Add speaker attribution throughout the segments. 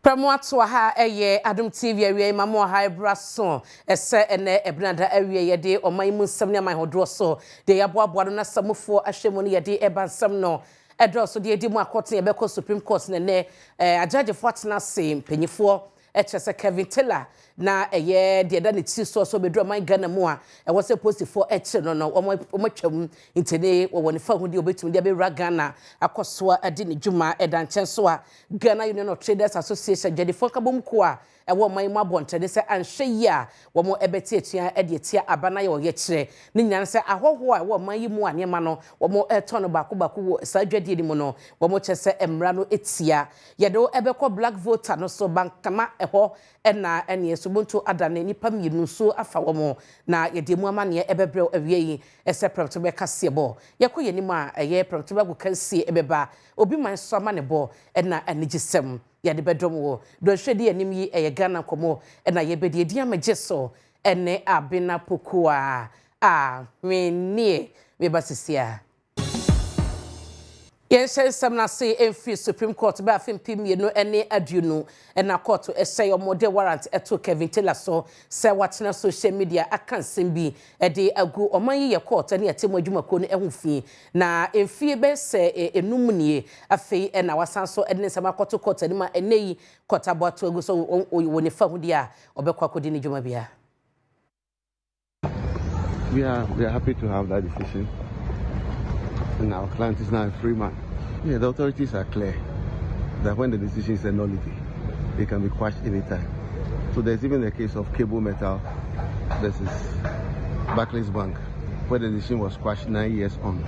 Speaker 1: Premtobre ha eye Adom TV awie mamo ha braso ese ene ebranda awie yede oman mu nsam ne man hodro so de yaboabo no na samofo ahwemu ne yede ebansam no edroso de edi mu akote ye beko Supreme Court ne ajagefo atena se mpanyifo echese Kevin Taylor na eye de da ne ti so bedro man Ghana mu a wo se postifo eche no omotwam intene wo ne fa hu de obetumi de be ra Ghana akoso ade ne dwuma edan chenso a Ghana Union of Traders Association jadefo kabom ko a ewo man mu abonte se anhwe yi a wo mo ebeti etua ede etia abana ye oye kire ne nyane se ahoho a wo man yi mu anema no wo mo eto no bako wo sa dwade ni mu no wo mo chese emra no etia ye do ebekọ black voter no so bankama eho ena ene subuntu adane nipa mienu so afa wo mo na ye de mu amane ebebre awie yi ese Premtobre Kasee bo ye ko ye ni ma eye Premtobre Kasee ebeba obi man so amane bo ena anigisem ya de bedom wo do hwede anim yi eye Ghana komo ena ye bedi edi amagye so ene abena pokua wenie we basisia yes sem na say emfi Supreme Court ba afempim ye no ene aduno ena court essay omode warrant eto Kevin Taylor so say watena social media akansem bi ede agu oman ye court ene atemu adwumako no ehufie na emfi be se enumnie afei ena wasanso ene nsema court court ene ma ene yi court aboto agu so woni fa hudi a obekwa kodi ne dwuma bia.
Speaker 2: We are happy to have that decision. And our client is now a free man. Yeah, the authorities are clear that when the decision is a nullity, it can be quashed anytime. So there's even the case of Cable Metal versus Barclays Bank, where the decision was quashed 9 years on.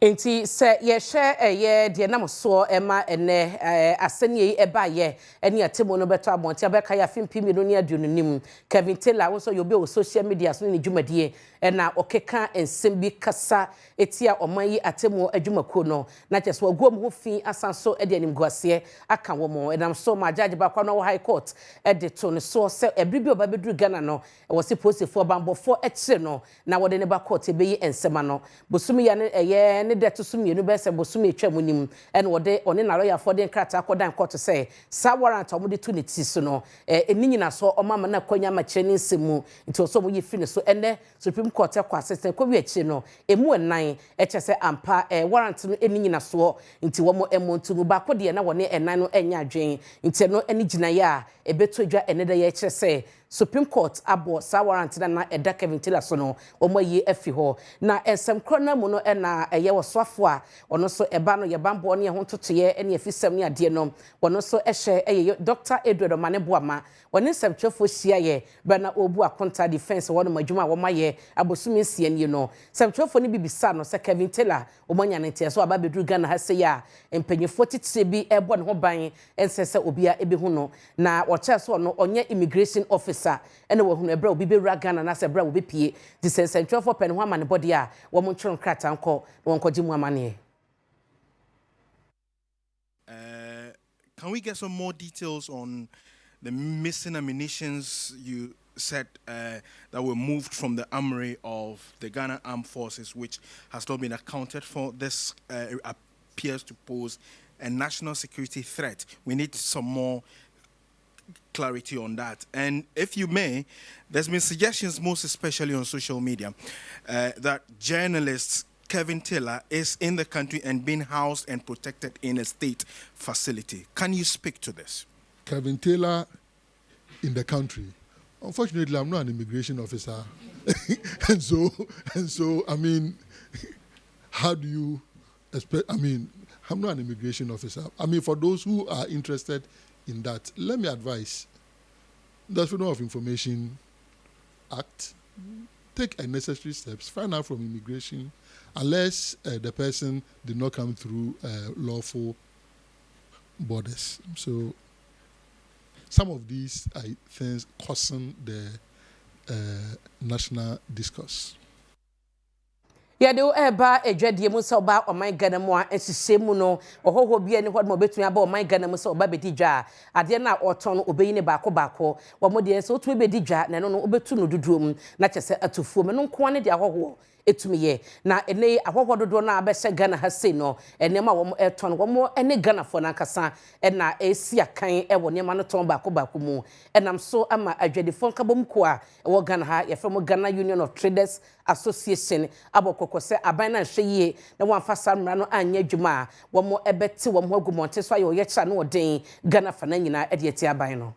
Speaker 1: Enti se ye share ye de nam so ema ene asenie eba ye eni atemo no beto abonti abeka ya fimpimi no ne aduno nim Kevin Taylor wo so yobe o social media so ne dwumadie na okeka ensem bi kasa etia oman yi atemo adwumako no na kyese wagom ho fi asanso ede anim guase aka wo mo enam so ma judge ba kwa no high court ede to ne so se ebribi oba bedru Ghana no wo se posefo bambofo ekire no na wode ne ba court ebeyi ensema no bosumi ya ne eye de to sum yenu be se bosum etwa munim en wode one na lawyer for den krata akodan court say sa warrant omode to ne ti so no eni nyina so omama na kwanya ma kire ne nsemu nti so mo yi fi ne so ene Supreme Court kwa assistant ko wi akire no emu enan echese ampa warrant no eni nyina so nti wo mo emontu mu ba ko de na wone enan no enya adwen nti no eni gina ya ebeto adwa ene de ya echese Supreme Court abo sa warrant na eda Kevin Taylor so no omo yi afi ho na ensem krona mu no na eye woswafo a ono so eba no ye bambo ne ho totoye ene afisem ne ade no ono so ehye eye Dr. Adom ne boama woni nsemtwefo hia ye bana obu akonta defense wono madwuma wo maye abosumi sie ne no semtwefo ne bibisa no se Kevin Taylor omanya ne tie so aba bedru Ghana ha se ya empanyefo titire bi ebo ne ho ban ensese obia ebehu no na wo che so no onye immigration officer ene wo hunu ebra obi be ra Ghana na se bra wo be pie di semtwefo pen ho amane body a wo mo ntwon krata nko won koji mu amane.
Speaker 3: Can we get some more details on the missing ammunitions you said that were moved from the armory of the Ghana Armed Forces, which has not been accounted for? This appears to pose a national security threat. We need some more clarity on that. And if you may, there's been suggestions, most especially on social media, that journalists Kevin Taylor is in the country and being housed and protected in a state facility. Can you speak to this?
Speaker 4: Kevin Taylor in the country. Unfortunately, I'm not an immigration officer. and so, I mean, how do you expect, I mean, I'm not an immigration officer. I mean, for those who are interested in that, let me advise the Freedom of Information Act. Take necessary steps, find out from immigration, unless the person did not come through lawful borders. So some of these things caution the national discourse.
Speaker 1: Ya de eba edwadie mu se oba oman Ghana mu a ehihye mu no ohoho bia ni hodmo betun aba oman Ghana mu se oba bedi dwa ade na oton no obeyi ne baako wo mo de se otu bedi dwa na no obetu no duduom na kyese atufuo me no nko ane de ahoho etumiye na ene ahwahwo dodo na abɛhyɛ Ghana ha sei no enema wɔn ɛtɔn wɔn ene Ghana fo nankasa ɛna esi akan ɛwɔ nema no tɔn baako mu ɛnam so ama adwadifo nkabom ko a ɛwɔ Ghana ha yɛfrɛ Ghana Union of Traders Association abɔkɔkɔ sɛ aban na hwɛ yie na wɔamfa samra no anya adwuma a wɔn ɛbɛte wɔn ho agumɔnte so ayɛ ɔyɛ kyerɛ no ɔden Ghana fa na nyinaa ɛde ɛte aban no.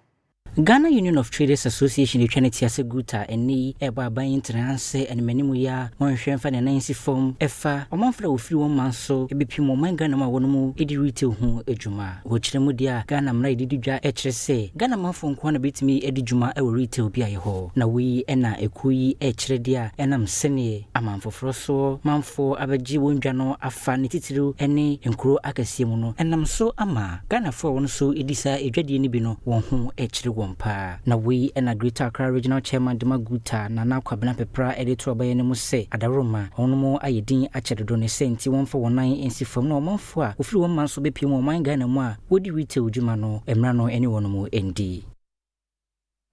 Speaker 5: Ghana Union of Traders Association de twene tiase guta eni eba ban internanse enmanimu ya wonhwemfa ne nansi form efa omanfra ofiri won manso ebepim oman Ghana ma wonomu edi retail hu adwuma wo kyeremu dia Ghana mra edidi dwa ekyere se Ghana manfo nko na betimi edi dwuma e wo retail bia ye ho na wi ena ekoyi ekyere dia enam sene amanfoforo so manfo abaji wondwa no afa ne titiru ene nkuro akasie mu no enam so ama Ghana fo won so edisa edwadie ni bi no won ho ekyere na we and a Greater Accra Regional Chairman Demaguta Nana Kwabena Pepra editor by any say Adaroma Onomo Ayedin Achedone Senti 149 in from no month for if you 1 month so be pimo mind Ghana moa would retail Jumano Emrano anyone more ND.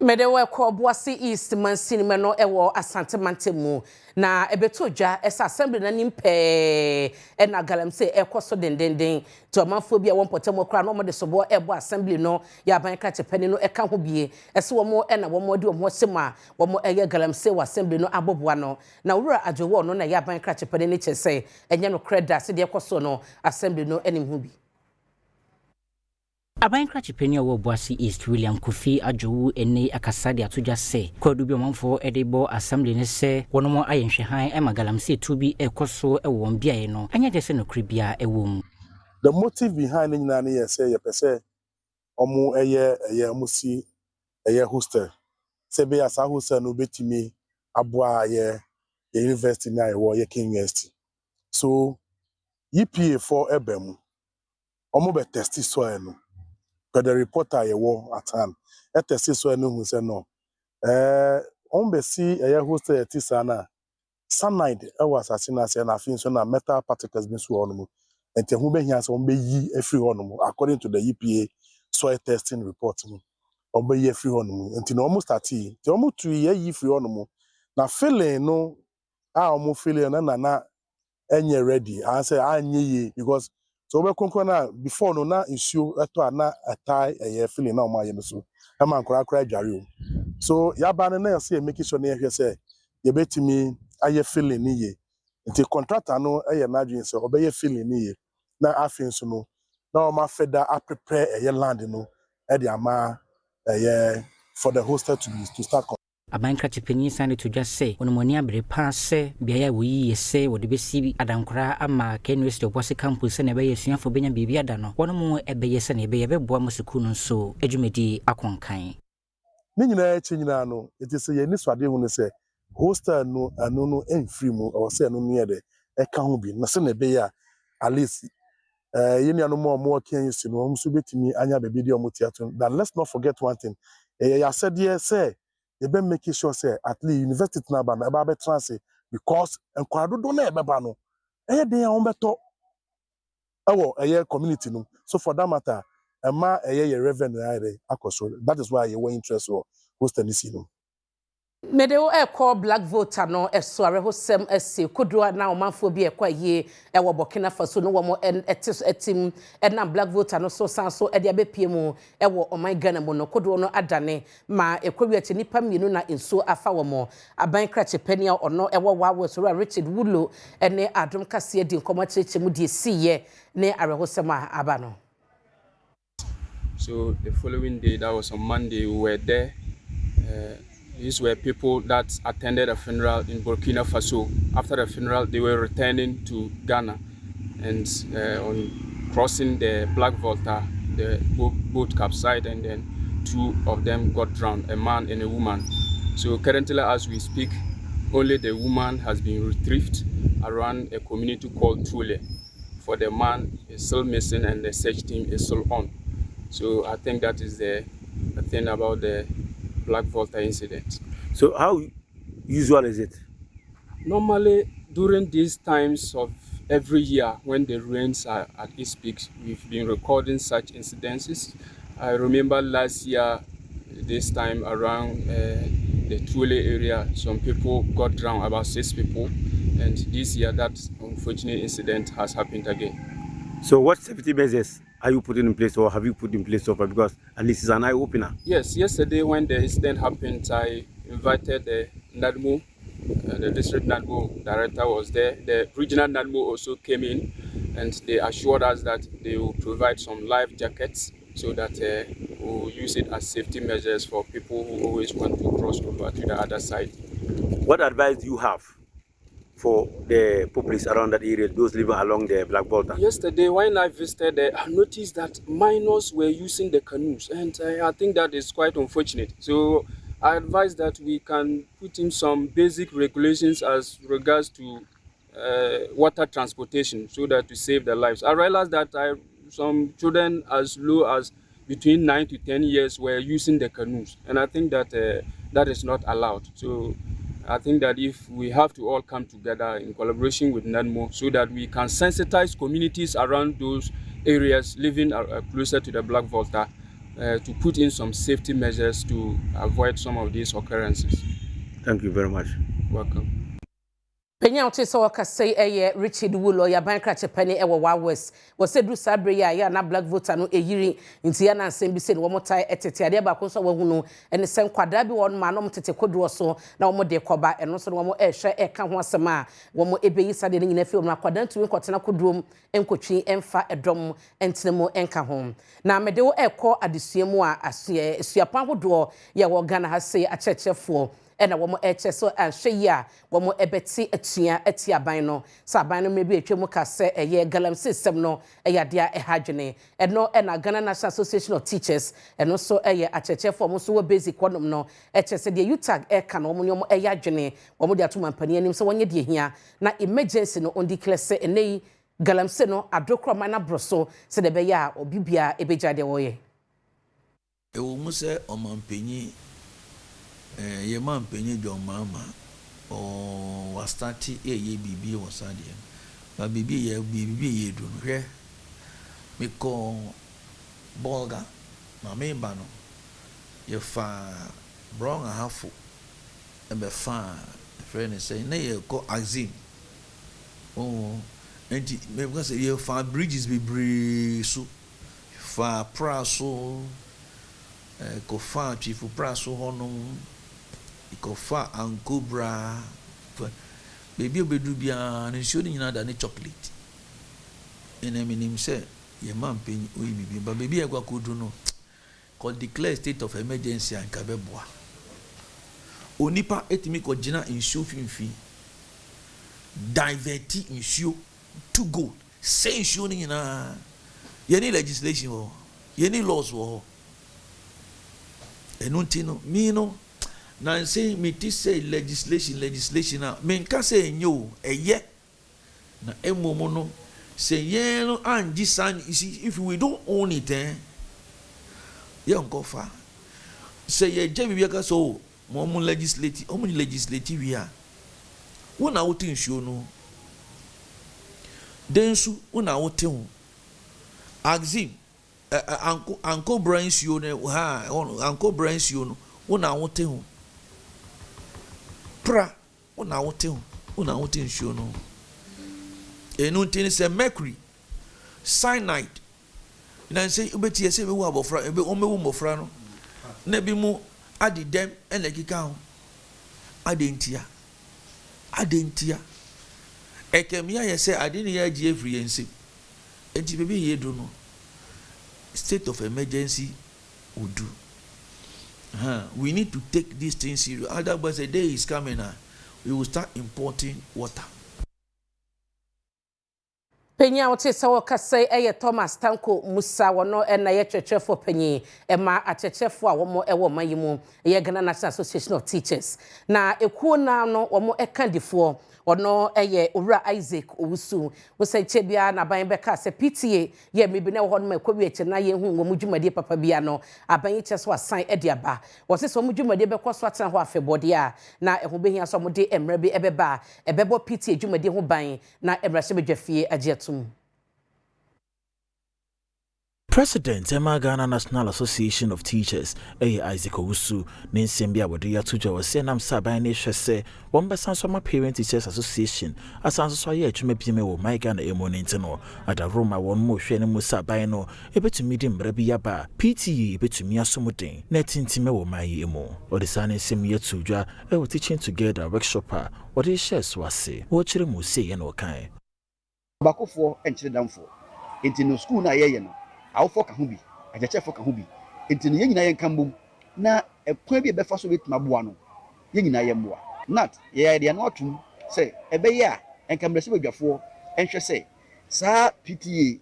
Speaker 1: Medewe ko Boise East man cinema no ewo Asante Mantemu na ebeto dwa esa assembly na nimpe na galamse ekoso dendenden to manfo bia won potemo kra no mo de sobo ebo assembly no ya ban ka chepani no eka ho bie ese wo mo na wo mo de wo mo sema wo mo eye galamse wa assembly no aboboa no na wura adwowo no na ya ban ka chepani ne chese enye no credit se de ekoso no assembly no enim ho bi.
Speaker 5: Aban krachipeni wo Boise East William Kofi Ajowu ene akasade atoja se kwadu bi omanfo edebo assembly ne se wonomo ayenhwehan e magalamse tubi ekoso e won biaye no anya je se no kribia e wom.
Speaker 6: The motive behind nyina ne ye say ye pese omo eye amusi eye hostel se be asa hostel no betimi aboa ye university na ye wo ye King University so EPA for ebem omo be test soil no. But the reporter ye wo at hand. Et testi so enu hu se no. On be see a hostel tisa na. Cyanide e was asina se na fin so na metal particles bin so on mu. Enti hu be hia se on be yi efri on mu according to the EPA soil testing report mu. On be yi efri on mu. Enti no almost 30. Ti almost 2 year yi free on mu. Na feeling no almost feeling na enye ready. I say anye ye because so we konkona before no na issue eto na atai eye feeling na o ma ye no so e man kora dware o so ya ba na say make sure na ehwe say ye betimi aye feeling ni ye nti contractor no eye na adwin say obeye feeling ni ye na afin so no na o ma feda a prepare eye land no e de ama eye for the hostel to start.
Speaker 5: Aban krachipeni sane to just say onomoni abre passe biaya wi yese wo de besi adankora ama University of Boise campus na be yesuafo benya bibia ada no wonomo ebe yese na ebe yebeboa musuku no so adwumedi akonkan
Speaker 6: ni nyina echi nyina no eti se ye ni swade hu ne se hostel no anu no enfree mu o se anu no ye de e ka ho bi na se na ebe ya at least ye ni anu mo Ken University no mo so betimi anya bebi de o motiato. Then let's not forget one thing ya said yes say you better make sure say at least university na ba na eba be transit because enkwado do na ebe ba no eye dey on beto ewo eye community no so for that matter ema eye revenue eye akoso that is why you were interest or host any no
Speaker 1: Medeo call black voter no so arehosem ese kodua na omanfo bi ekwa yie ewo Burkina Faso no wo mo etim na black voter no so san so e de abepie mu ewo oman Ghana mu no kodo no adane ma ekwawi ati nipa mienu na enso afa wo mo aban krache penia ono ewo wawo so Richard Wulo ene Adom Kasee di nkomo cheche mu die siye ne arehosem aba no.
Speaker 7: So the following day, that was on Monday, we were there. These were people that attended a funeral in Burkina Faso. After the funeral, they were returning to Ghana. And on crossing the Black Volta, the boat capsized, and then 2 of them got drowned, a man and a woman. So currently, as we speak, only the woman has been retrieved around a community called Tule. For the man, is still missing, and the search team is still on. So I think that is the thing about the Black Volta incident.
Speaker 8: So how usual is it?
Speaker 7: Normally, during these times of every year, when the rains are at its peak, we've been recording such incidences. I remember last year, this time around, the Tuele area, some people got drowned, about 6 people. And this year, that unfortunate incident has happened again.
Speaker 8: So what safety measures are you putting in place, or have you put in place so far? Because at least it's an eye-opener.
Speaker 7: Yes, yesterday when the incident happened, I invited the NADMO, the district NADMO director was there. The regional NADMO also came in, and they assured us that they will provide some life jackets so that we'll use it as safety measures for people who always want to cross over to the other side.
Speaker 8: What advice do you have for the populace around that area, those living along the Black Volta?
Speaker 7: Yesterday, when I visited, I noticed that minors were using the canoes, and I think that is quite unfortunate. So I advise that we can put in some basic regulations as regards to water transportation so that we save their lives. I realized that some children as low as between 9 to 10 years were using the canoes, and I think that that is not allowed. So I think that if we have to all come together in collaboration with NADMO so that we can sensitize communities around those areas living closer to the Black Volta to put in some safety measures to avoid some of these occurrences.
Speaker 8: Thank you very much.
Speaker 7: Welcome.
Speaker 1: Penya Premtobre Kasee eye Richard Wulo ya bankra chepani ewo wa west was said do sabre ya na Black Volta no eyiri nti ya na nsem bi se no motai etete ade ba ko so wa hunu ene sen kwada bi won ma no mtete kodo so na wo de koba eno so no mo ehwe eka ho asema wo mo ebeyi sade ne nyina fiom na kwada ntumi kwotena kodom enkotwi emfa edom entenemo enka ho na mede wo ekọ adesuamu a asuapan hodo ya wo Ghana ha sei achechefo ena wo mo eche so ahwe ya wo mo ebeti atua ati aban no sa aban no mebi etwemu ka se eye galam system no eya dia ehadwene eno ena Ghana National Association of Teachers eno so eye achechefo mo so wo basic kodom no eche se de utag eka no mo nyom eya dwene wo mo de atoma mpani anim so wonye de hia na emergency no on declare se enei galam se no adokro mana broso se de be ya obibia ebejade wo ye
Speaker 9: ewo mu se omampanyi ye man penye John Mama o was starting ye bibi was adie ba bibi ye do hwe me ko bolga na me ba no ye fa brown ahafo e be fa friend say na ye ko azim enti me go say ye fa bridges be so fa praso ko fa chifu praso hono ikofa ankobra baby obedu bia na nsuo nyina da ne chocolate ene minim se ye man penyi oyi bibi ba baby egwa kodu no called declare state of emergency and kabeboa onipa etimi ko gina nsuo finfi divert nsuo to go say nsuo nyina ye ni legislation wo ye ni laws wo enunti no mi no na say me ti say legislation na me nka say enyo eye na emomo no say yen no anji san if we don't own it ye nko fa say ye je bibia ka so mo legislative wi a wona wotin nsuo no densu wona wotin axim anko branch you no ha anko branch you no wona wotin pra una wotin show no enu tin se mercury cyanide na say ubeti ese be wo abofra ebe o mewu mofra no na bi mu adi dem ena kika ho adentia ekemia ye say ade ne ya agi every yense enti be ye do no state of emergency would do. We need to take these things serious. Otherwise, a day is coming and we will start importing water.
Speaker 1: Penya wote sawo Kasee eye Thomas Tanko Musa wono na ye twetwefo penyi ema achechefo a womo ewo mayimu ye Ghana National Association of Teachers na ekuo na no womo ekandifo ono eye Ejura Isaac Owusu wo se chebia na ban beka se PTA ye mebi na wo no ekwabi eche na ye hu wo mudwumade papa bia no aban eche so asan ediaba wo se so mudwumade beko so atan ho afebode a na eho behia so mode emra bi ebeba ebebo PTA dwumade ho ban na emra se bedwafie agietum
Speaker 10: President Emma Ghana National Association of Teachers, Isaac Owusu, Ninsembia Wadia Tuja was saying, I'm Sabine Shese, one by Sansoma Parent Teachers Association, as Sansoya to maybe me my Ghana Emonintino, at a Roma one more Shane Musabino, a bit to medium Rebiaba, PTE, a bit to Mia Sumutin, netting Timeo my emo, or the San Semia Tuja, they were teaching together workshopper, what his shares was say, what you must say and okay.
Speaker 11: Bako for and children for. Into no school na yeno. Our folk a hubi, a chef for Kahubi. Into the yen I can na a quabi befaso with Mabuano. Yen I am not, ye, they are not to say, a beya, and can receive your four, and shall say, Sir PTA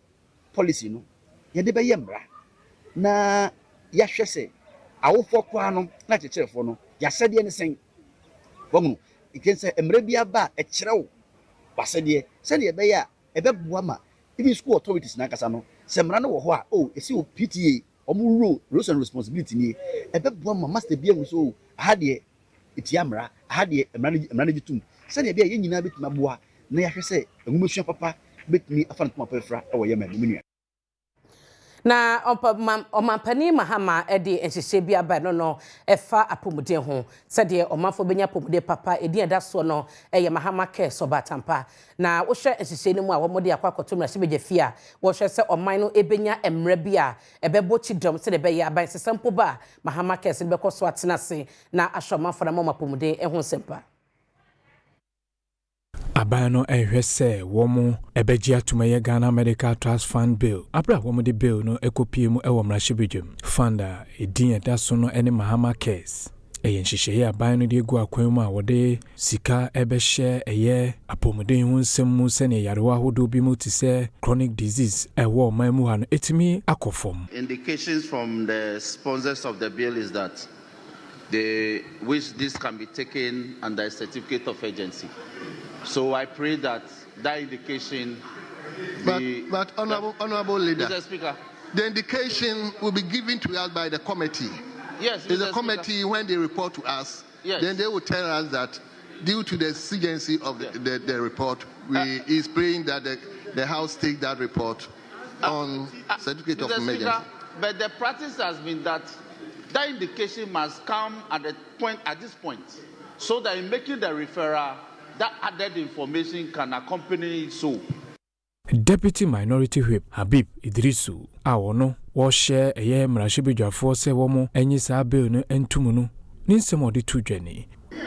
Speaker 11: policy no, ye de bayembra. Na ya shall say, our folk quanum, not a chef for no, ya said anything. Woman, it can say, Embrebia ba, a chrow. Said ye, beya, a bebuama. Even school authorities nakasano semrano wo ho a esi o PTA omu rules and responsibility ni ebebo ma master bia mu so ahade etiamra ahade emrano gitum se ne bia ye nyina betuma boa na ya hwese enwumesua papa betumi afan kuma pefra e wo ye manumua
Speaker 1: na omampani mahama edi enhyehyɛ bia ba no efa apomuden ho sɛdeɛ ɔmanfo benya apomuden papa edi eda so no ɛyɛ mahama kɛ sobatampa na wohwɛ enhyehyɛ no mu a wɔmode akwakoto mra sibegye fia wɔhwɛ sɛ ɔman no ebenya emra bia ɛbɛbɔ chidom sɛ de bɛyɛ aban sesampo ba mahama kɛ sɛ bɛkɔ so atena se na ahwɔmanfo na mapomuden ɛho sempa
Speaker 12: Abano ehwese womo ebeji atumaye Ghana Medical Trust Fund Bill. Abra womo de bill no ekopie mu ewo mrahyebejem. Funda edin eda so no ene Mahama case. Eye nhyehyeye aban no de egu akwan mu a wode sika ebehye eye apomuden hu nsem mu se ne yarewa hodo bi mu tise chronic disease ewo man mu ha no etimi akofom.
Speaker 13: Indications from the sponsors of the bill is that they wish this can be taken under a certificate of urgency. So I pray that indication
Speaker 14: But honorable leader,
Speaker 13: Mr. Speaker,
Speaker 14: the indication will be given to us by the committee.
Speaker 13: Yes,
Speaker 14: Mr. The committee, when they report to us,
Speaker 13: yes,
Speaker 14: then they will tell us that due to the exigency of the report, we is praying that the House take that report on certificate of emergency. Speaker,
Speaker 13: but the practice has been that indication must come at this point, so that in making the referral, that added information can accompany it so.
Speaker 12: Deputy Minority Whip Habib Idrisu awono wo share eye mrahyebejuafo se womo enyi sa bill no entumu no ninsem odi tudwani.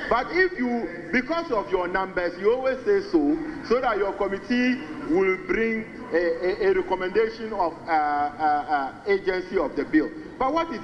Speaker 15: But if you, because of your numbers, you always say so that your committee will bring a recommendation of agency of the bill. But what is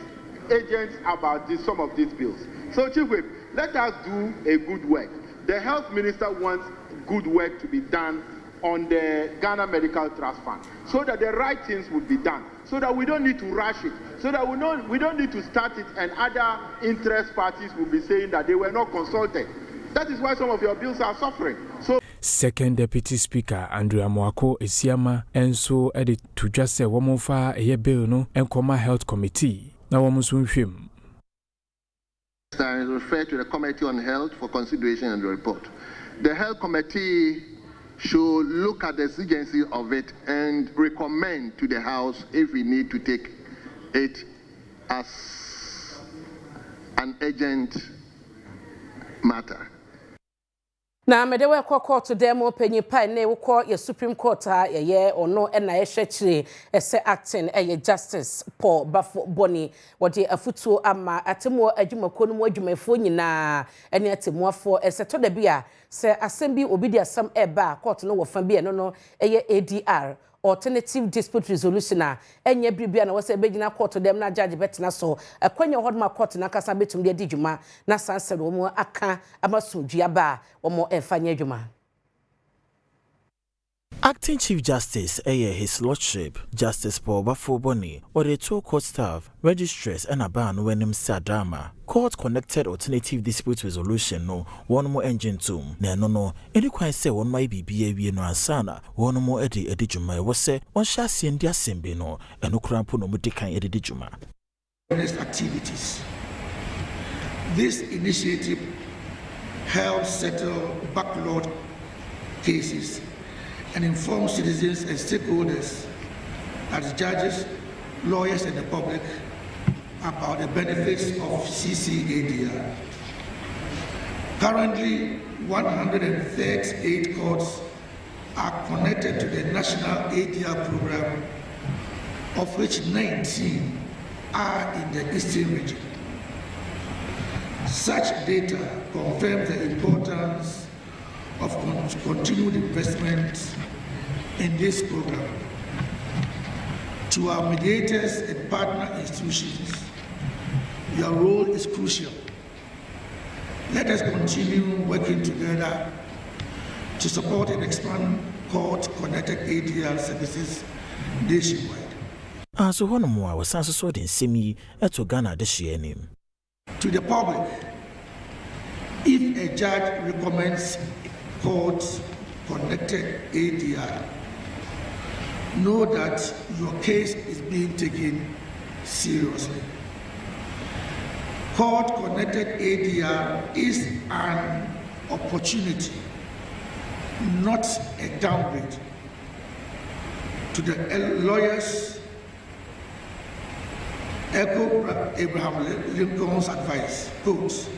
Speaker 15: agent about some of these bills? So Chief Whip, let us do a good work. The health minister wants good work to be done on the Ghana Medical Trust Fund, so that the right things will be done, so that we don't need to rush it, so that we don't need to start it and other interest parties will be saying that they were not consulted. That is why some of your bills are suffering. So
Speaker 12: Second Deputy Speaker Andrew Amoako Esiama enso edit to just say woman fa eye bill no enkoma health committee na woman so nhwem.
Speaker 14: I refer to the Committee on Health for consideration and the report. The Health Committee should look at the exigency of it and recommend to the House if we need to take it as an urgent matter.
Speaker 1: Na medewe kwa court demo penyi pa ne wukọ ye Supreme Court ha ye ono na ye hwechire ese acting ye Justice Paul Bafo Boni wode afutuo ama atemo adwumako no mu adwumafo nyina ene atemuafo ese to da bia se asem bi obi di asem eba court no wo fa bia no ye ADR alternative dispute resolution a enye bribia na wose begina court dem na judge betina so akwanya hodma court na kasa betum de djuma na sansere wo mu aka amasodua ba wo mo enfanya djuma.
Speaker 10: Acting Chief Justice His Lordship Justice Paul Bafo Boni or the two court staff registrars and a ban when him drama court connected alternative dispute resolution no one more engine to no any quite say one might be we no ansana one more edijuma was say one shall see India sembe no and no crampo no mutikan edijuma
Speaker 16: activities. This initiative helps settle backlog cases and inform citizens and stakeholders that judges lawyers and the public about the benefits of CCADR. Currently, 138 courts are connected to the National ADR program, of which 19 are in the Eastern region. Such data confirm the importance of continued investment in this program. To our mediators and partner institutions, your role is crucial. Let us continue working together to support and expand court-connected ADR services nationwide.
Speaker 10: So one more was also in semi at Ghana this year name.
Speaker 16: To the public, if a judge recommends court-connected ADR, know that your case is being taken seriously. Court-connected ADR is an opportunity, not a downgrade. To the lawyers, echo Abraham Lincoln's advice, quote,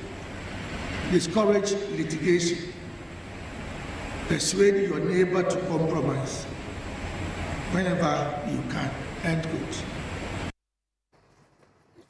Speaker 16: discourage litigation, persuade your neighbor to compromise whenever you can, end quote.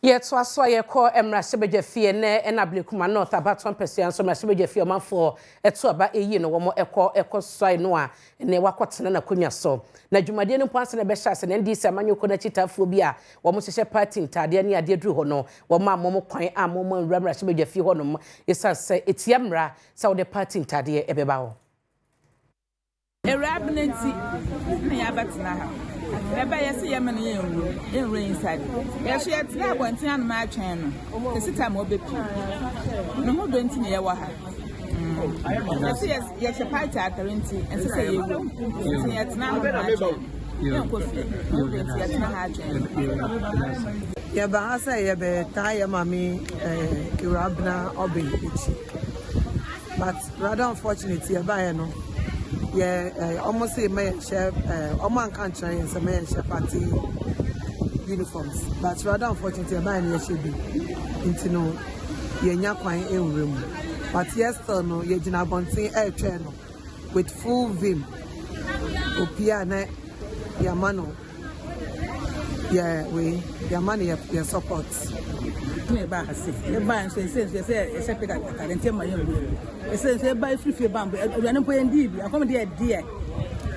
Speaker 1: Yet so aso ye call emra sebeje fie ne enablikuma north abaton person so emra sebeje fie manfo eto aba eyi no wo ekọ soi no a ne wakotena na konwa so na dwumade no mpanse ne be hyase ne ndisi amanyo ko na chitafuo bi a wo mo hyehyɛ party ntade ne ade duru ho no wo ma mo kwan a mo emra sebeje fie ho no yesase etiamra sa wo de party ntade ebeba ho
Speaker 17: erabnenti ne yabatena ha ebe yesi yemen yenru inside yeso yetina abontin an ma atwen no esita ma obepi no ho do ntine ye wa ha yes party atarenti ensese yewu ntine yetina no ma atwen yenkofi no do ntine yetina ha atwen
Speaker 18: ye ba asa ye be taye mami irabna obechi but rather unfortunately ye ba ye no almost say my chef, almost can't try and some chef party uniforms. But rather unfortunately, I buy any should be into no yenya kwan in room. But yes, no, ye jina bontin air channel with full vim. Opia ne yamano. Yeah, we yamani your support.
Speaker 17: Me ba hasi. E ba say e pick at talent my young. E say buy free bambo. E no point ndi bi. Akom dey there.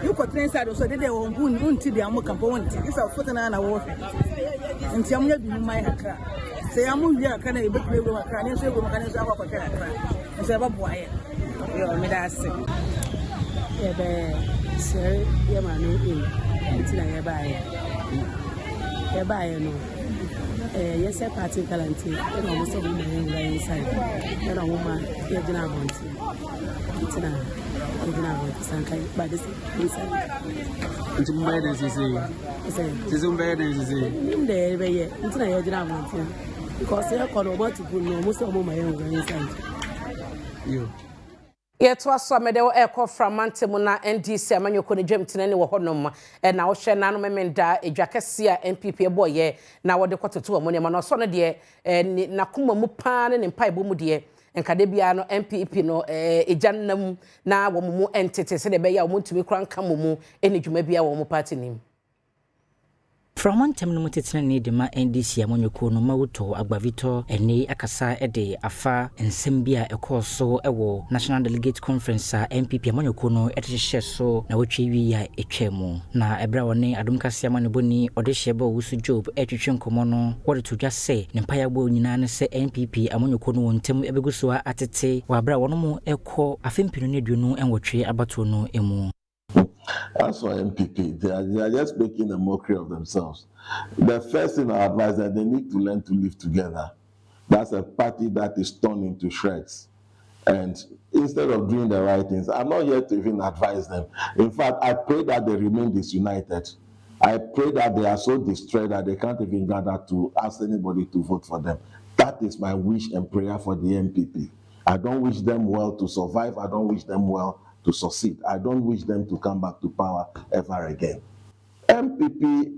Speaker 17: You ko train side so dey won unti dey am campo unti. This are photo na wo. Nti am ya bi mai akra. Say am wi akra na e be play go akra. Ne so go makane so akwa kwakra akra. E say ba boaye. Yo me da se. E be sir ye ma no e. Nti na ye ba ye. Ye ba ye no. Yes, a party talent, and almost a woman inside. And a woman, you're going to want to. It's not. You're going to want to sank by this inside. It's bad as you say. It's bad as you say. In there, it's not your drama. Because you're called about to put no most of my own inside. You.
Speaker 1: Yet was some de echo from Mantemuna NDC amanyo ko ne dwamtene ne wo honom na wo hwe nanu memenda edwakese MPP boy ye na wo de kototo mo ne ma no so no de na kuma mu pa ne mpaibo mu de enkade bia no MPP no ejanam na wo mu entete se de be ya wo ntumi kran ka mu eni dwuma bia wo mu party nim.
Speaker 5: From one time, no mutitene de ma NDC amonyoko no mawuto agbavito ene akasa ede afa ensembia ekoso ewo National Delegate Conference MPP amonyoko no etehye so na wotwe ya etwemu na ebra woni Adom Kasee amaneboni odehye wusu job etwetwe nkomo no wode todwa se ne mpaya bo nyina ne se MPP amonyoko no wontem ebeguso atete wa abra wono mu ekọ afempino ne duonu enwotwe abato no emu.
Speaker 19: As for MPP, they are just making a mockery of themselves. The first thing I advise that they need to learn to live together. That's a party that is torn into shreds. And instead of doing the right things, I'm not here to even advise them. In fact, I pray that they remain disunited. I pray that they are so distressed that they can't even gather to ask anybody to vote for them. That is my wish and prayer for the MPP. I don't wish them well to survive. I don't wish them well to succeed. I don't wish them to come back to power ever again. MPP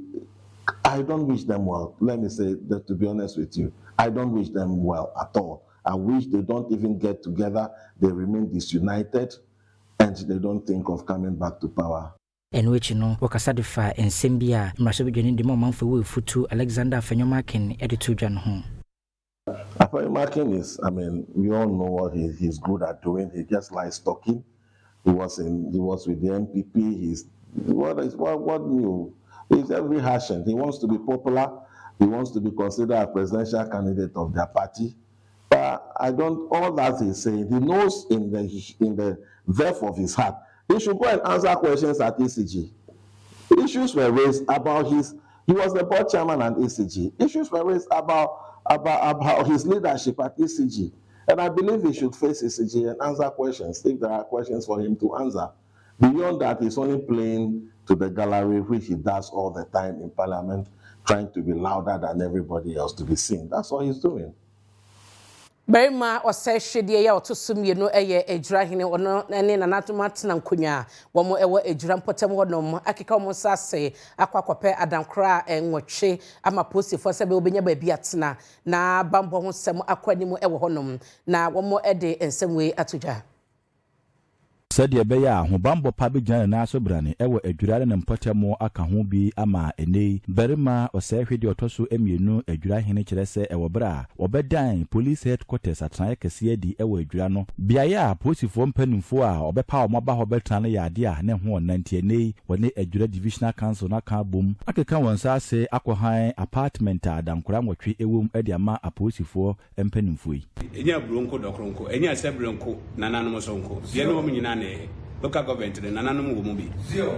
Speaker 19: I don't wish them well. Let me say that, to be honest with you. I don't wish them well at all. I wish they don't even get together, they remain disunited, and they don't think of coming back to power.
Speaker 5: And which wakasa defa ensembia mrashabidwani demo manfo we futu Alexander Afenyomakin editor Jan home.
Speaker 19: Afenyomakin is, I mean, we all know what he's good at doing. He just likes talking. He was with the MPP. What new? He's every Haitian. He wants to be popular. He wants to be considered a presidential candidate of their party. But all that he's saying, he knows in the depth of his heart, he should go and answer questions at ECG. Issues were raised about he was the board chairman at ECG. Issues were raised about his leadership at ECG. And I believe he should face ECG and answer questions if there are questions for him to answer. Beyond that, he's only playing to the gallery, which he does all the time in Parliament, trying to be louder than everybody else to be seen. That's what he's doing.
Speaker 1: Berima oseshedie ya otosumie no eye Ejura hene ono ne nanatomatena nkonya womo ewo Ejura mpotem hodom akeka omo sase akwakope adankra enwotwe ama posifo sebe obenya ba bi atena na bambo ho sem akwanimu ewo honom na womo ede ensemwe atodwa
Speaker 20: said ye be ya ho bambo pa be gyan na so brane ewo Ejura ne mpotemo aka ho bi ama enei berima osehwede otoso emienu Ejura hene kirese ewo bra obedan police headquarters atran kese di ewo Ejura no bia ya posifo mpanimfo a obepa omaba ho betran ya ade a ne ho nantie enei woni Ejura divisional council na ka bom akeka wonsa ase akohan apartment adankura nwotwe ewom ade ama aposifo mpanimfo yi
Speaker 21: enya bronko dokronko enya sebronko nananom sonko ye no mnyina local government the nananom wo mu bi zero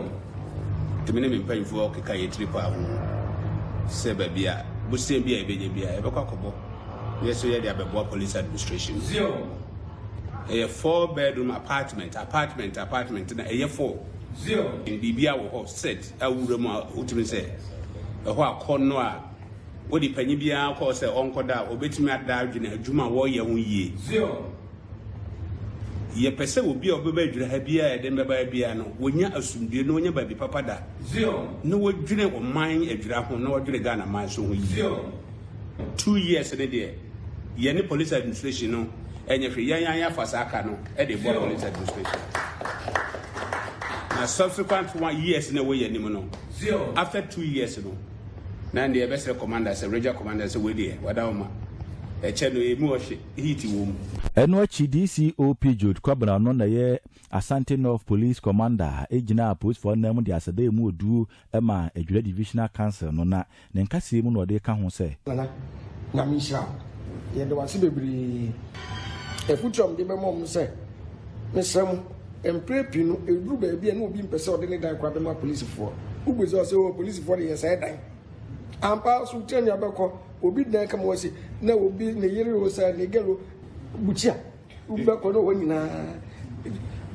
Speaker 21: temene me mpanfo keka ye tripa ho se ba bia busem bia ebenye bia e bekwa kobo yeso ye dia bebo police administration zero a 4-bedroom apartment na a 4 zero in bibia wo ho set awura mu utimi se e ho akono a wodi panyi bia ko se onkoda obetimi ada adwene adwuma wo ye ho yie zero ye pese obi obeba Ejura ha bia e dem beba bia no wonya asumdue no wonya babi papa da zero no wodwene oman Ejura ho no wodwene Ghana man so ho zero 2 years ne de ye ne police administration no enye hwe yan fasaka no e de bo police administration na subsequent 1 years ne we ye nim no zero after 2 years no na de best commander say regional commander say we de wadawma echeno emu ohwe hit wom
Speaker 20: eno chi DCOP Jude Kwabra no na ye Asante North Police Commander ejina post for na mu de asada emu odu ema Ejura Divisional Council no na ne nkase mu no de ka ho se
Speaker 22: na misha ye de wase bebri efutom de bemom se mesem emprepi no eduru ba bia na obi mpese ode ne dan kwa be ma police for ugbezo se o police for ye say dan ampa so tenya beko obi dan kam wasi na obi ne yiri o sa ne gelo buchia ubeko no wonyina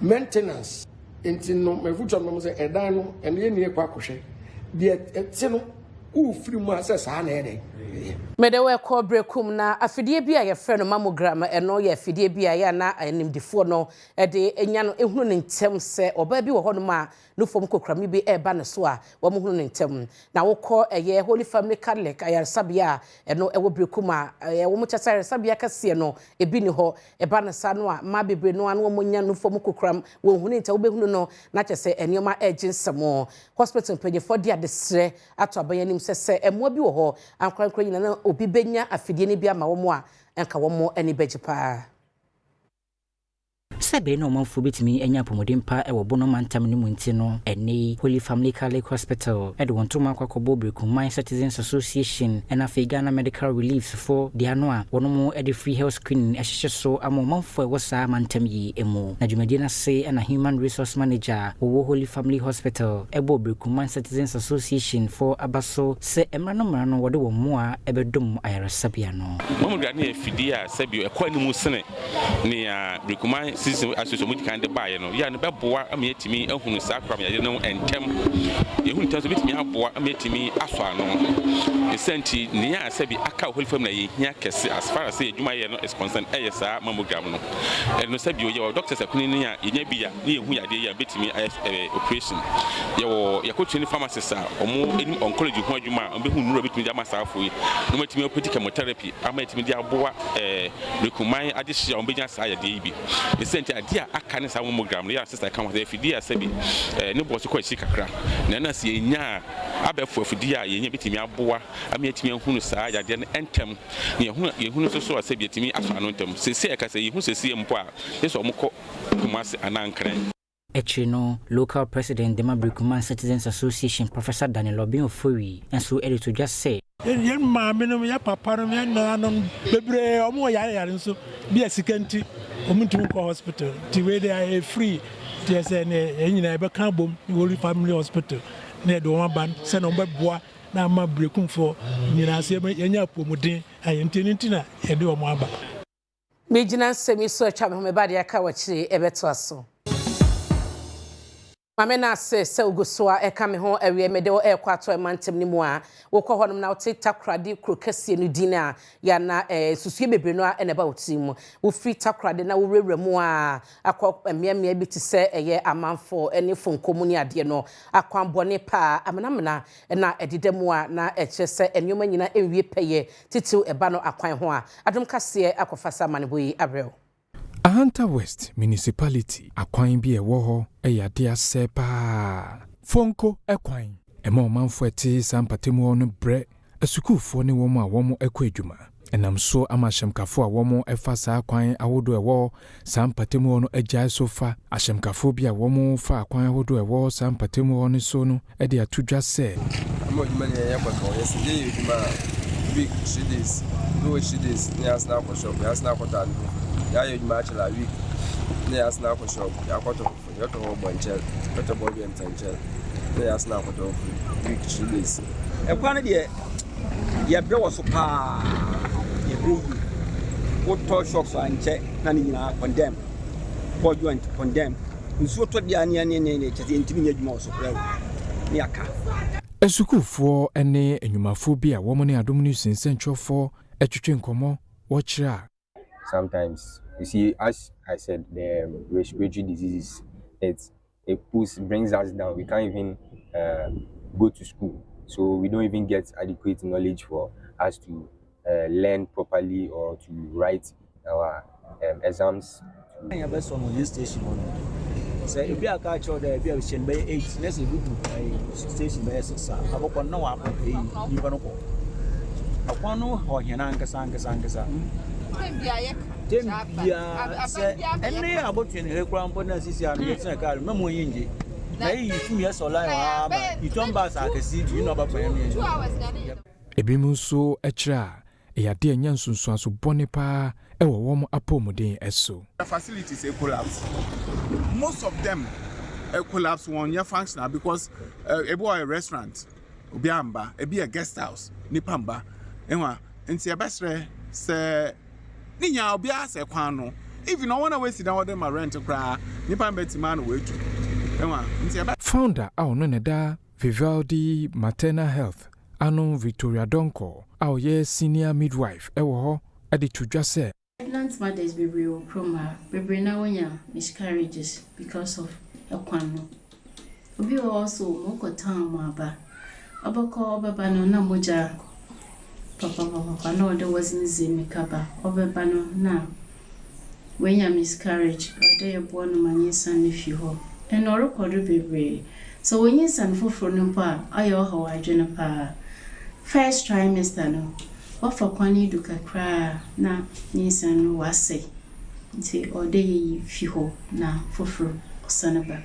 Speaker 22: maintenance intino mefutom no se edan no ene ne kwa kohwe de etino ufiri mu asesa na ede
Speaker 1: medewe ko brekum na afidie bia ye frɛ no mammogram eno ye afidie bia ya na animdifo no ede enya no ehunu ne ntem se oba bi wo hɔ no ma no fom kokrami bi eba ne so a wo mo hunu ne ntem na wo kɔ eye Holy Family Catholic ayarsabia eno ewo brekum a wo mo kyasa ayarsabia kase no ebi ni hɔ eba ne sa no a ma bebre no an wo mo nya no fom kokram wo hunu ntem wo be hunu no na kyese enioma ejinsemo hospital panyefo dia de sre ato abayanim se emo bi wo hɔ ankwankwa nyina na obi benya afidie ne bia ma wo mo a enka wo mo ani begipa
Speaker 5: sebe no manfo betimi enya pomodin pa ewo bono mantam ne munti no ene Holy Family Catholic Hospital e de wontoma akwakobo Brekum Citizens Association and Ghana Medical Relief for the anwa wono mo e de free health screening ehye so amo manfo e wosa mantam yi emu na dwumadi na se na human resource manager wo Holy Family Hospital e bo Brekum Citizens Association for abaso se emra no wode wo mo a e bedom ayaresabia no
Speaker 23: mamu dwane e fidia sabio e kwani mu sene ne Brekum
Speaker 2: aso mu kan de bae no ya no beboa am yetimi ahunu sa kram ya no entem ehunu tan so bitimi aboa am yetimi aso ano esenti ne ya sabi aka holfam na ye hia kese as far as edwuma ye no is concerned sa mammogram no no sabi o ye doctors akuni ne ya yenya bia ne yehu ya de ya betimi operation ye wo yakotu ni pharmacist a omo enim oncology ho adwuma am behu nuro betimi de masafo yi no matimi opeti chemotherapy am yetimi de aboa rekuman adehia ombenya sa ya de bi esenti ade a aka ne sa mammogram no ya sister kan wa fidi asabi ne boso kwa shi kakra na se yenya abefo afidi a yenya betimi aboa am yetimi ahunu sa ya de entem ne yehunu so asabi yetimi afa no entem sesi e ka se yehu sesi mpo a yeso omko kumase anankran
Speaker 5: Echino, local president Dema Brikuman Citizens Association, Professor Daniel Obin Ofori, and so editor just say.
Speaker 3: Yen mammy, ya papa, ya nanon, bebre, or more yarin so be a second hospital. To where they are free, there's any neighbor carbon, Holy Family Hospital, near the one band, send on bois, now my breakum for Nina, and ya pomodin, I intend to do a mamba.
Speaker 1: Major semi search of my body, a kawachi, a better. Mamena se uguswa kame ho awie mede wo ekwato emantem ni mu a wokọ honom na takrade krokase no dina ya na susue bebre no a ba otimu wo free takrade na wo rewra mu a akọ emiamia bi ti se eye amanfo ene fonkomu ni ade no akwambone pa amenamena na edidemu a na eche se enyoma nyina enwie peye titiu eba no akwan ho a Adom Kasee akofasa maneboyi abrel
Speaker 12: Ahanta West Municipality akwan bi ewo ho eyade asepa fonko ekwan ema omanfo eti sampatemu no bre asukufo ne womo a womo ekọ adwuma enam so amashemkafo a womo efa sa akwan awodo ewo sampatemu no agya sofa ashemkafo bi a womo fa akwan awodo ewo sampatemu no so no ede atudwa se
Speaker 23: amoduma ne yakwato yesije yeduma week 3 days no 3 days ne asna ko shop asna ko tanu ya you match la week ne asna ko shop ya kwato yo to bonchel kwato boy bi entanchel ne asna ko to week 3 days
Speaker 24: e kwa ne de ya bre wo so pa ya bre wo to shop anche na ni na condemn for joint condemn nso to dia ne chete ntimi nya dwuma wo so pra ni aka
Speaker 12: asukufo ene enyumafo bi a wo mo ne Adom ne sinsenchofo etwetwe nkomo wo kira.
Speaker 25: Sometimes you see, as I said, the respiratory diseases, it brings us down. We can't even go to school, so we don't even get adequate knowledge for us to learn properly or to write our exams.
Speaker 24: I best on this station. So if you are catch or the aviation by 8, let's go to station by 6. I hope no one will pay you. I want to know how you are. Tembia say any about you in Crampo Nancy and it's a car, Memo Yinji. Nay, 2 years or like, you don't pass I can see you know about
Speaker 12: Ebimu so echra ya de nyansunsu aso bone pa e wo wom apomuden eso.
Speaker 26: The facilities collapse. Most of them collapse one year functional because a boy restaurant obiamba e be a guest house nipamba enwa nti e besre se ninya obia se kwan no if no one waste down them rent kra nipa betima no wetu enwa nti e
Speaker 12: founder no ne da Vivaldi Maternal Health Anon Victoria Donko ye senior midwife ewo ho ade tudwa se
Speaker 27: pregnant mothers baby o proma baby na wonya miscarriages because of ekwan no obi also moko town mo aba abako baba no na moja papa no there wasn't zemikaba obeba no na wenya miscarriage ode yebo no manyesa ne fi ho en o record baby so when you san foforo no pa ayo ho adwene pa first trimester no what for kwani du kakra na nyesa no wase nti ode yi fi ho na foforo osanaba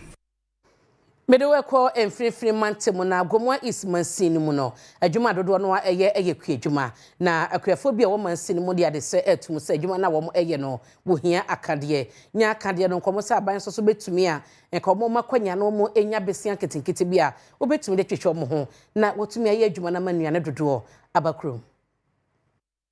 Speaker 1: Medewe ko enfrifri mantemu na gomwa is mansini mu no adwuma dodo no eye kwe adwuma na akwafo bia wo mansini mu dia de se etum se adwuma na wo eye no wo hia akade nya akade no nkomo se aban so betumi a nkomo makwanya no mo enya besia ketinkiti bia wo betumi de twetwe mo ho na wotumi aye adwuma na manua ne dodo abakrom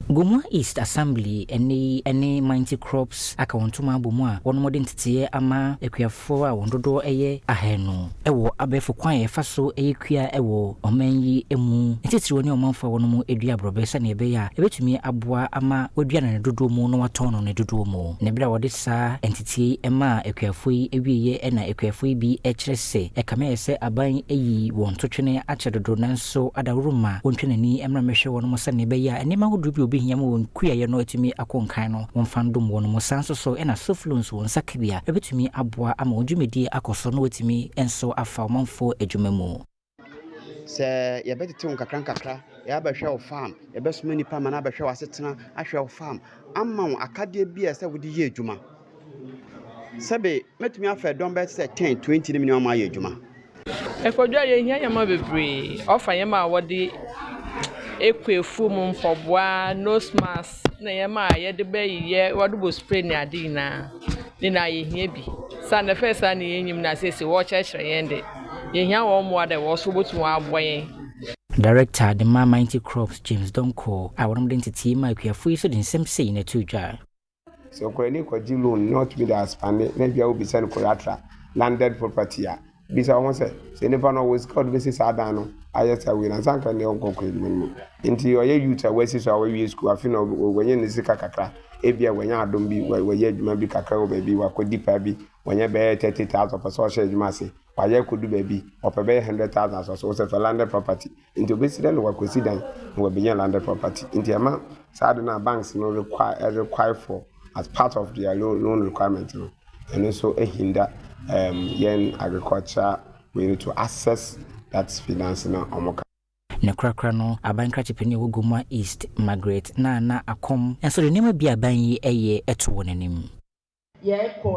Speaker 5: Gomwa East Assembly any mighty crops akawontuma bomwa won modern tete ama ekuafo a wondodo eye ahenu ewo abefo kwan ye faso eyekua ewo omanyi emu titiri woni omanfo won mu edua brobesa na ebe ya ebetumi aboa ama wadua na dodo mu no watono na dodo mu ne bra wode sa entity ema ekuafo yi ewieye na ekuafo yi bi ekyerese ekame ese aban eyi won totwene achedodo nanso adawruma wontwenani emra mehwe won mo sa na ebe ya enema hodu bi hia mo kuya ye no atumi akonkan no wonfandom won mo sanso so ena sofluence won sakibia ebetumi aboa ama odwumedi akoso no atumi enso afa omanfo adwumamu
Speaker 4: se ye betete won kakra ya behwe o farm ye besoma nipa ma na behwe wasetena ahwe o farm amma won akade bia se wodi ye adwuma sebe metumi afa don bet se 10 20 ni minimum aye adwuma
Speaker 6: ekodwa ye hia yama bebre ofa yama wodi ekwefu mu mfobwa nose mask na yema ye de bayiye wadubo spray ni adina ni na ye hia bi sa na first na yenyim na sese wo chechre yende ye hia wo mo ade wo so botu aboyen.
Speaker 5: Director the Mighty Crops James Donko I want them to team my ekuafo so den semse na tujwa
Speaker 7: so ko ni ko di loan not be that span na bia obi send collateral landed property ya bisa won say ne pa no we scout be say adan no ayesa we na sanka ne onko ko edwuma nti oye youth a we so we school afi no wenye ne sika kakra ebia wenya adom bi we edwuma bi kakra o ba bi wa kodi pa bi wenye be 30,000 per so share edwuma se waye kodu ba bi opebe 100,000 so say for landed property nti obesida no wakosi dan we be landed property nti ama sad na banks no require for as part of their loan requirement no and also a hinder yen agriculture we need to access that finance na omoka
Speaker 5: ne krakra no abankra chepeni wo Gomwa East Margaret na akom enso de nema bia ban yi eye eto wonanim
Speaker 8: ye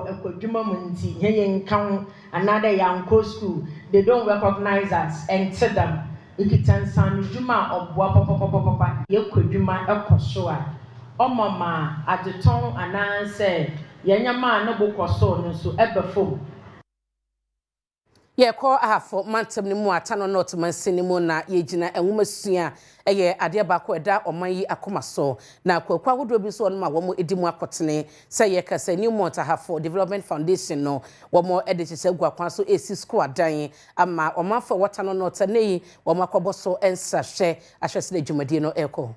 Speaker 8: ekodwuma mu nti ye nkan another yanko school they don't recognize us and tell them ikitansan dwuma obwa papa ye kodwuma ekoso a omama adeton ananse yenyama no bokoso no so ebefom
Speaker 1: ye ko ahafo mantem ni mu atano not mansini mu na ye gina enwomasua eye ade ba ko eda oman yi akomaso na kwakwa hodo bi so no ma wo mo edimu akotene se ye kasa new mont ahafo development foundation no wo mo edechese guakwan so esi school adan ama omanfo watano not na yi wo makoboso ensahwe ahwese na dwumadie no eko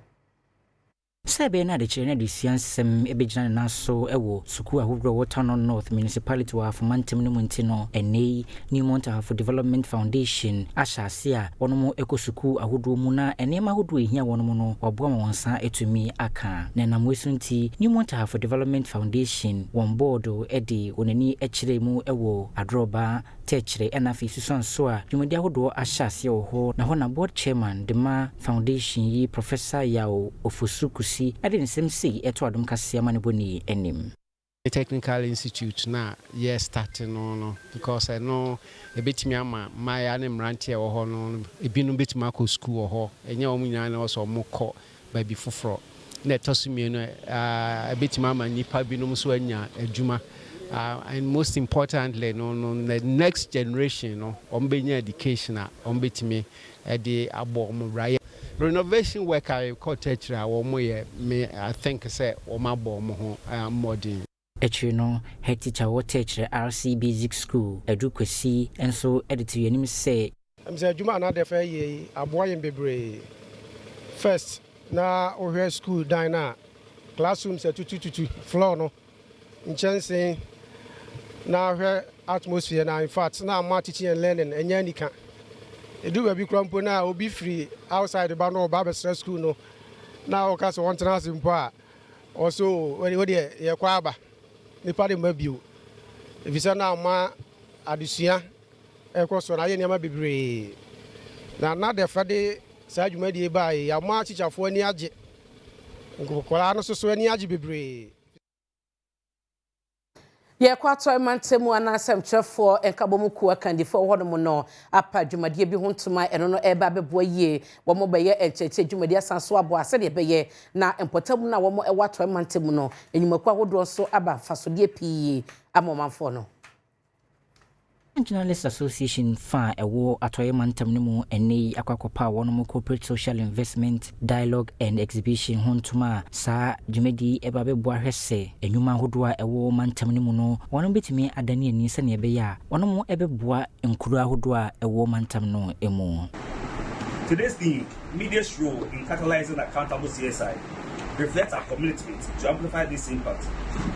Speaker 5: Sebe na de chene de siansem ebegina na so ewo suku ahudro Waterno North Municipality wa Fumantem no muntino enei New Monta for Development Foundation ashase a wono ekosuku ahudro mu na enema ahudro ehia wono no wabo ma wonsa etumi aka na namwesunti New Monta for Development Foundation won board edi onani ekire mu ewo adroba techre enafi susanso a dwumadi ahudro ashase ho na ho na board chairman de ma foundation yi Professor Yao Ofosuku Adom semsi eto Adom Kasee amane boni enim
Speaker 9: the technical institute na yes starting no because I know a bit me ama my animrantie wo ho no ebinu betuma ko school wo ho enye omu nyana na so mokọ ba bi foforo na etosumi no a bit me ama nipa binum so anya adwuma and most importantly no the next generation no ombenya education a ombetime e de abom right renovation work I call teacher me I think say omabom ho modern
Speaker 5: Echino head teacher what teacher RC Basic School Edu Kwesi enso edit yanim say
Speaker 22: I'm say juma na de fe ye aboyen bebre first na ohwe school dan na classroom say tutu floor no nchense na hwe atmosphere na in fact na ma teaching and learning enya nika edu ba bi krampo na obi free outside ba no ba be school no na o ka so won tena simpo a also we de ye kwa aba nipa de mabio efisa na ma adusua ekoso na ye niam bebre na de fade sa adwuma die ba ya ma chichafo ani age nkokola no so ani age bebre
Speaker 1: ye kwato mantemu anasem chefo enkabomuku akandifo hono no apa dwumadie bi hontuma eno no eba beboa yie wo mo beye encheche dwumadie asanso abo ase de beye na empotamu na wo mo ewato mantemu no enyumakwa hodo so aba fasodie pii amomanfo no
Speaker 5: Journalists Association fa ewo atoye mantam ne mu ene akwakopa wono corporate social investment dialogue and exhibition hontuma sa dwumedi eba bebo ahwese enwuma hodoa ewo mantam ne mu no wono betimi adane ani se ne ebe ya wono mu ebeboa enkuru ahodoa ewo mantam no emu.
Speaker 10: Today's theme, media's role in catalyzing accountable CSI, reflects our commitment to amplify this impact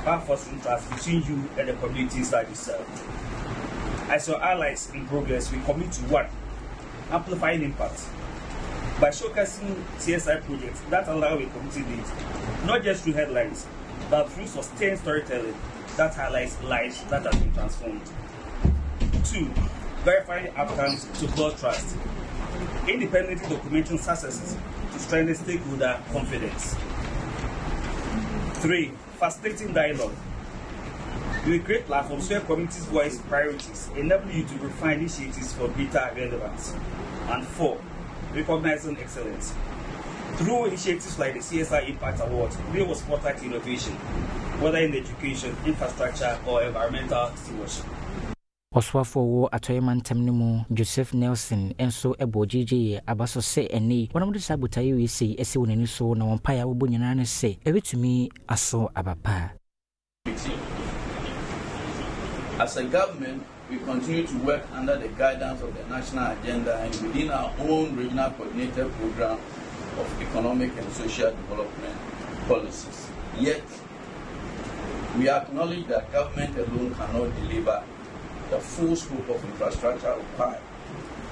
Speaker 10: by fostering trust between you and the communities that you serve. As your allies in progress, we commit to one, amplifying impact by showcasing CSI projects that allow a community needs, not just through headlines, but through sustained storytelling that highlights lives that have been transformed. 2. Verifying outcomes to build trust, independently documenting successes to strengthen stakeholder confidence. 3. Facilitating dialogue. We create platforms where communities voice priorities, enabling you to refine initiatives for greater relevance. And 4. Recognizing excellence. Through initiatives like the CSI Impact Award, we will spotlight innovation, whether in education, infrastructure, or environmental stewardship.
Speaker 5: Oswafo wo atoye mantam ne mu Joseph Nelson enso ebo jeje abaso se eni wonam de sabutaye we sei ese wonani so na won paya wo bonyana ne se ebetumi aso abapa.
Speaker 11: As a government, we continue to work under the guidance of the national agenda and within our own regional coordinated program of economic and social development policies. Yet, we acknowledge that government alone cannot deliver the full scope of infrastructure required,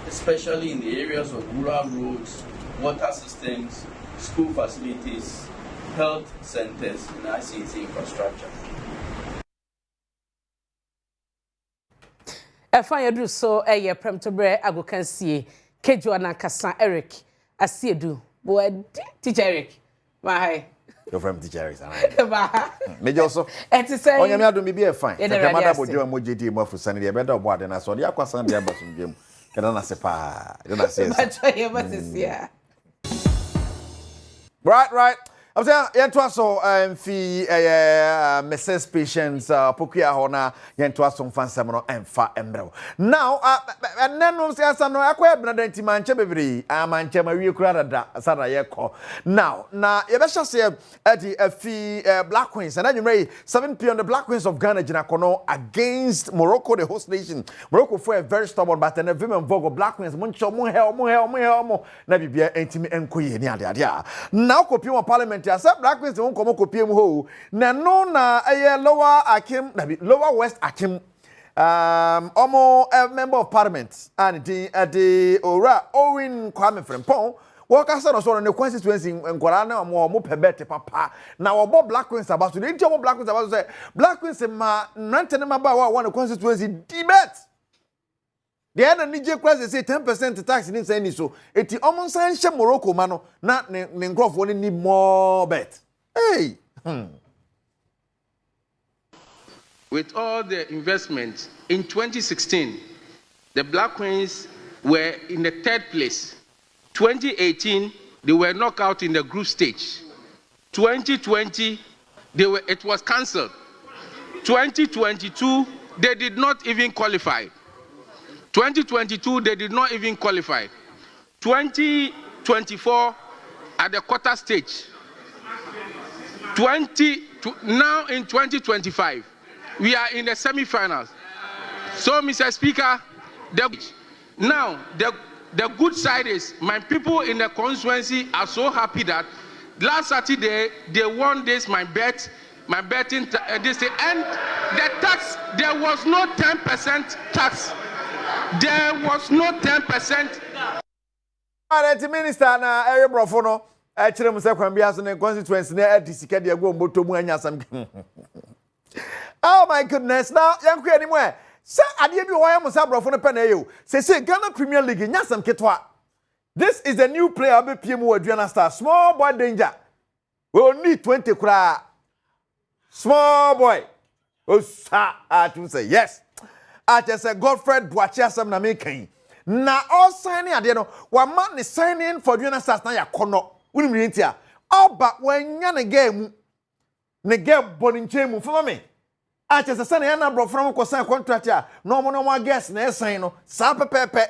Speaker 11: especially in the areas of rural roads, water systems, school facilities, health centers, and ICT infrastructure.
Speaker 1: Efan so Premtobre Kasee Ejura Kasa Eric Asiedu boy teacher Eric my
Speaker 13: you're from teacher Eric Major also
Speaker 1: say
Speaker 13: on your do be fine the mother bojo mojedi mo for Sunday be do board na so dey akwasan dey abasum gem kada na se pa you na say right I'm saying yentwa so fi Mrs. Patience pokuya hona yentwa so fansam no emfa emrew now enenum say asano akwa ebnadanti manche bebre amanche mawie kura da sada yekọ now na yebesha say edi fi Black Queens and anyway 7 p.m. the Black Queens of Ghana jinakono against Morocco the host nation. Morocco for a very stubborn but then women vogo Black Queens muncho mu hell na bibia entimi enkoye ni ade now kopi won Parliamentary accept Black Queens won komo kopiem ho na no na lower akim lower west akim omo member of parliament and the ora Owen Kwame Frimpong Wakasa no so no constituency nkwara na mo pebete papa na wo Black Queens abaso dey nti wo Black Queens abaso say Black Queens ma nantene maba wa no constituency debate the end nije kwase say 10% tax ni say ni so eti omon san hye Morocco ma no na ne nkrofo ni more bet hey
Speaker 14: With all the investment in 2016 the Black Queens were in the 3rd place. 2018 they were knocked out in the group stage. 2020 it was cancelled. 2022 they did not even qualify. 2022 they did not even qualify. 2024 at the quarter stage. Now in 2025 we are in the semi-finals. So Mr. Speaker, now the good side is my people in the constituency are so happy that last Saturday they won this my betting this and the tax there was no 10% tax. There was no 10%.
Speaker 13: The minister na area brofono actually must kwan bia so ne constituency na adisika de go moto mu anya sam. Oh my goodness, now yankwe anymore. Say ade bi wo yam sa brofono pe na yo. Say Ghana Premier League nya sam ketwa. This is a new player be piem wo Aduana Star. Small boy danger. We only 20 kura. Small boy. Oh sa to say yes. I just say Godfrey Boachi asam na me kan. Na all signing ade no wa man ni signing for Aduana Stars na yakono. Woni mi ntia. Oba wanya ne game. Ne game boni nchemu fama me. Ache se na na bro from ko sign contract a no mo guess na sign no sa pepepe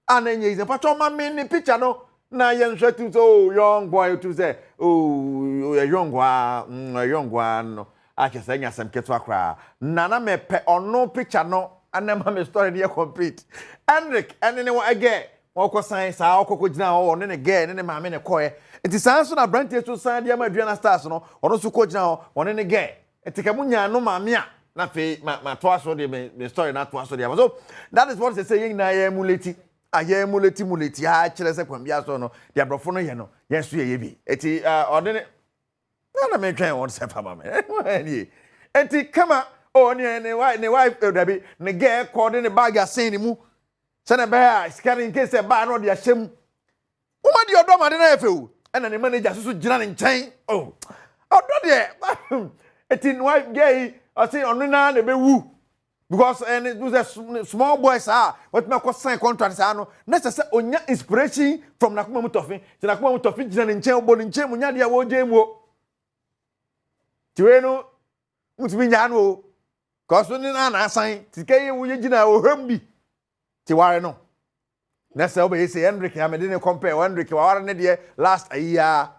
Speaker 13: ana nye ize pacho ma me ni picture no na ye nhwe tu so young boy tu say oh young one no ache se nya sem keto akra na me pe ono picture no ana ma me story dey complete Henrik ene ne again wako sign sa okoko gina o ne ge ne ma me ne koye enti san so na branch to sign dey ma aduana stars no ono so ko gina o ne ge enti ka munya no ma me a na fe ma to aso de me story na to aso de so that is what they say na ye emulate muleti ha kire se kwambia so no de abrofo no ye no yes ye bi eti ode ne na me twen won se fa ma me eti kama o ne wife dabi ne ge ko de ne bag asen ni mu se na be a scan in case ba no de ahyem wo ma de odo ma de na efe o na ne manager so gina ne nchen oh odo de eti no wife ge I say on na be wu because and it was a small boys what me ko sign contract no necessary onya inspiration from nakuma mutofin ti nakuma mutofin gina nchen obo nchen munya dia wo jemu tiwe no mutumi nya no cause ni na sign ti kai wo gina o hambi ti ware no necessary obo say Henrik ya me dey compare Henrik wa ware ne dey last a year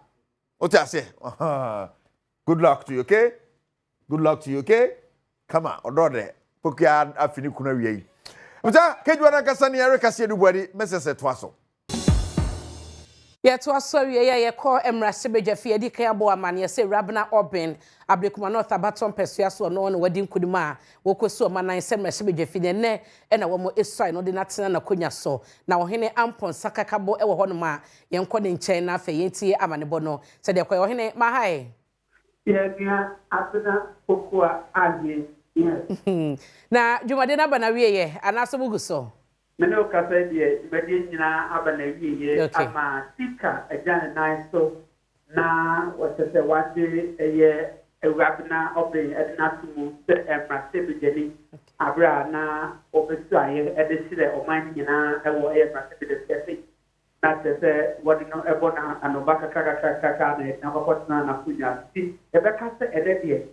Speaker 13: o ti ase good luck to you, okay? Good luck to you, okay? Come on, odode. Pokia afini kuna wiei. Mta kejwana kasani Premtobre Kasee du bwadi mesese twaso.
Speaker 1: Ye twaso wiei ye ko emrasebe fie di kan abo amane se rabna oben abrekuma north abaton pesua so no wadi nkuduma wokoso manan se emrasebe fie ne na wo mo esai no de natena na konya so na ohene ampon sakakabo e wo hono ma ye nko ne nchen na afa yentie amane bono se de ko ohene ma hai
Speaker 15: yeah, after Pokua Agie, yes.
Speaker 1: Na Jumade na bana wiye anaso buguso.
Speaker 15: Meno kasa die bedi nyina abana wiye ama sika agane nine so na what's say one day eye ewabna open ednatumu se emrasebe jeni abra na obesu aye edesire oman nyina ewo emrasebe de kese na tese wodi no ebona anobaka kaka na bakotna na kunya si ebeka se ededie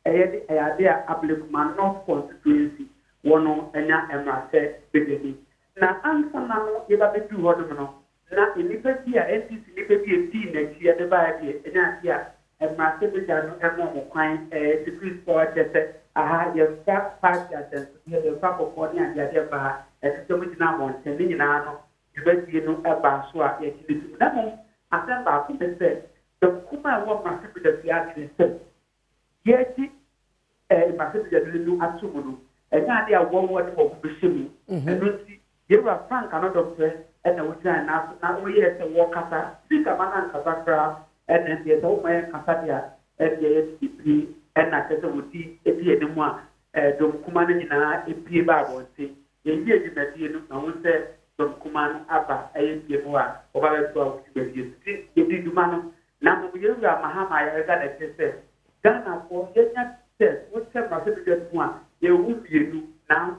Speaker 15: eyedi eyade ablikuma north constituency wono enya emrase bedeni na ansa na no yeba bedu hodum no na enipa bia NCC nipa bia ti na chia de ba bia enya dia emrase bedano emo mo kwan decrease for tese aha yemfa party attention yemfa kokoni ade ba etitomu dina monte ni nyina no yebedi no eba so a yekilitu na mo asemba ko be se the kuma wo ma se be bia ni se yeti ma se be nu atumu no enya ade a wo wo de wo be shemu eno ti Ejura Frank another doctor and the Wizard now we have to walk at Sika Manan Casacra and then the Doma Casadia and the SCP and I said, would be a dear de moi, Dom Kumanina, a P. Bible, say, a year you met you, I would say, Dom Kuman Abba, a Yemoa, over 12 years. It did man. Now we are Mahama, I got a test. Ghana for Yenya says, what's the Pacific one? You would be now.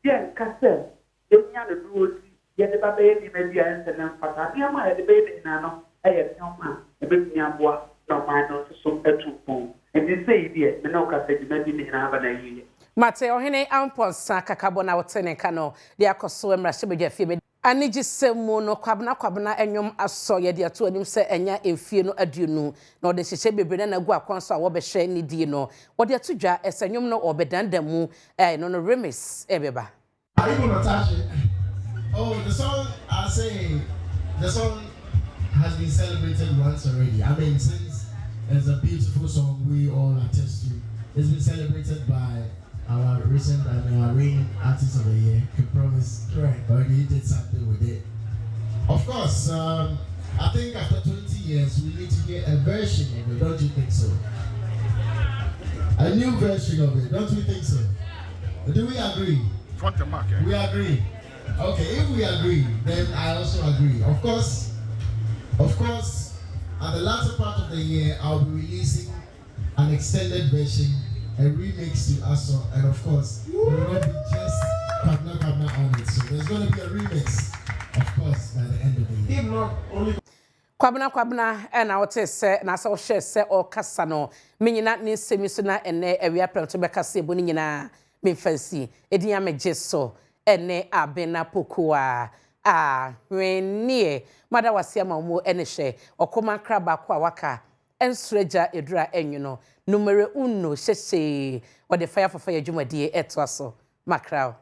Speaker 15: Yes, Cassell. Enya de duosi ye de ba be ni me bia nse na mfata ni ama ye de be ni na no eye nyoma e be ni aboa no man no so etupo e di say die me no ka se di me di ni na ba na yiye
Speaker 1: mate ohene amponsa kakabo na wotene ka no de akoso emra shebegya fie be anigi semu no kwabna enyom aso ye de ato anim se enya emfie no aduonu na ode hyehye bebre na gu akonso a wo be hye ni die no ode atudwa esenyom no obedandamu no remis ebeba.
Speaker 16: Are you gonna touch it? Oh, the song, I say, the song has been celebrated once already. I mean, since it's a beautiful song we all attest to, it's been celebrated by our recent, our reigning artist of the year, can promise. Correct. But he did something with it. Of course, I think after 20 years, we need to get a version of it, don't you think so? A new version of it, don't you think so? Do we agree?
Speaker 26: Front and back, yeah.
Speaker 16: We agree. Okay, if we agree, then I also agree. Of course, at the latter part of the year, I'll be releasing an extended version, a remix to Aso, and of course, it will not be just Kabna on it. So there's going to be a remix, of course, by the end of the year. If not only.
Speaker 1: kwabena na wote se na sa wo hye se o kasa no menyina ne semi so na ene awia Premtobre Kasee bo ni nyina me fancy edin ya megye so ene abena pokua wenie mada wase ama mo ene hye okoma kra ba ko waka ensreja Ejura enwuno numere 1 hyehye wo de fire for adwumadie eto aso makrao